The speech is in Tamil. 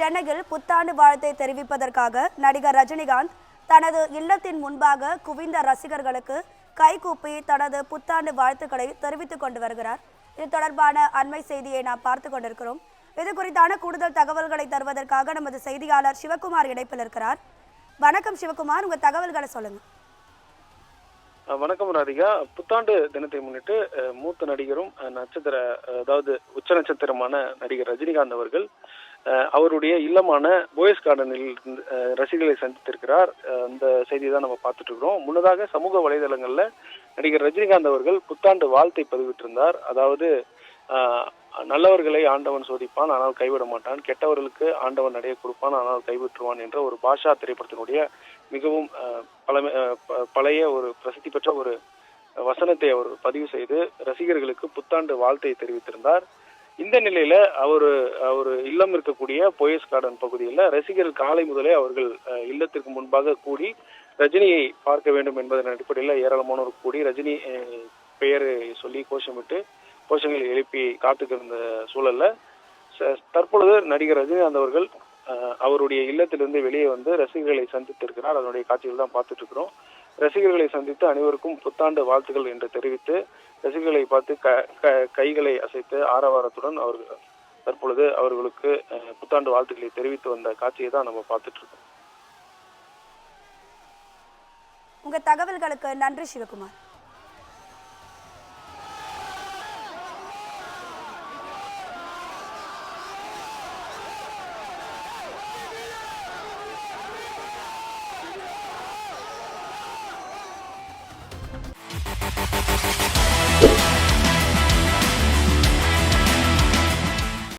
சென்னையில் புத்தாண்டு வாழ்த்தை தெரிவிப்பதற்காக நடிகர் ரஜினிகாந்த் தனது இல்லத்தின் முன்பாக குவிந்த ரசிகர்களுக்கு கைகூப்பி தனது புத்தாண்டு வாழ்த்துக்களை தெரிவித்துக் கொண்டு வருகிறார். இது தொடர்பான அண்மை செய்தியை நாம் பார்த்து கொண்டிருக்கிறோம். இது குறித்தான கூடுதல் தகவல்களை தருவதற்காக நமது செய்தியாளர் சிவகுமார் இணைப்பில் இருக்கிறார். வணக்கம் சிவகுமார், உங்க தகவல்களை சொல்லுங்க. வணக்கம் ராதிகா. புத்தாண்டு தினத்தை முன்னிட்டு மூத்த நடிகரும் அதாவது உச்ச நட்சத்திரமான நடிகர் ரஜினிகாந்த் அவர்கள் அவருடைய இல்லமான போயஸ் கார்டனில் ரசிகர்களை சந்தித்திருக்கிறார். அந்த செய்தியை தான் நம்ம பார்த்துட்டு இருக்கிறோம். முன்னதாக சமூக வலைதளங்கள்ல நடிகர் ரஜினிகாந்த் அவர்கள் புத்தாண்டு வாழ்த்தை பதிவிட்டிருந்தார். அதாவது நல்லவர்களை ஆண்டவன் சோதிப்பான் ஆனால் கைவிட மாட்டான், கெட்டவர்களுக்கு ஆண்டவன் நடைய கொடுப்பான் ஆனால் கைவிட்டுருவான் என்ற ஒரு பாஷா திரைப்படத்தினுடைய மிகவும் பழைய ஒரு பிரசித்தி பெற்ற ஒரு வசனத்தை அவர் பதிவு செய்து ரசிகர்களுக்கு புத்தாண்டு வாழ்த்தை தெரிவித்திருந்தார். இந்த நிலையில அவர் இல்லம் இருக்கக்கூடிய போயஸ் கார்டன் பகுதியில் ரசிகர்கள் காலை முதலே அவர்கள் இல்லத்திற்கு முன்பாக கூடி ரஜினியை பார்க்க வேண்டும் என்பதன் அடிப்படையில் ஏராளமானோர் கூடி ரஜினி பெயரை சொல்லி கோஷங்களை எழுப்பி காத்துக்கிருந்த சூழல்ல தற்பொழுது நடிகர் ரஜினிகாந்த் அவர்கள் அவருடைய இல்லத்திலிருந்து வெளியே வந்து ரசிகர்களை சந்தித்திருக்கிறார். அதனுடைய காட்சிகள் தான் பார்த்துட்டு இருக்கிறோம். ரசிகர்களை சந்தித்து அனைவருக்கும் புத்தாண்டு வாழ்த்துக்கள் என்று தெரிவித்து ரசிகர்களை பார்த்து கைகளை அசைத்து ஆரவாரத்துடன் அவர்கள் தற்பொழுது அவர்களுக்கு புத்தாண்டு வாழ்த்துக்களை தெரிவித்து வந்த காட்சியை தான் நம்ம பார்த்துட்டு இருக்கோம். உங்க தகவல்களுக்கு நன்றி சிவகுமார்.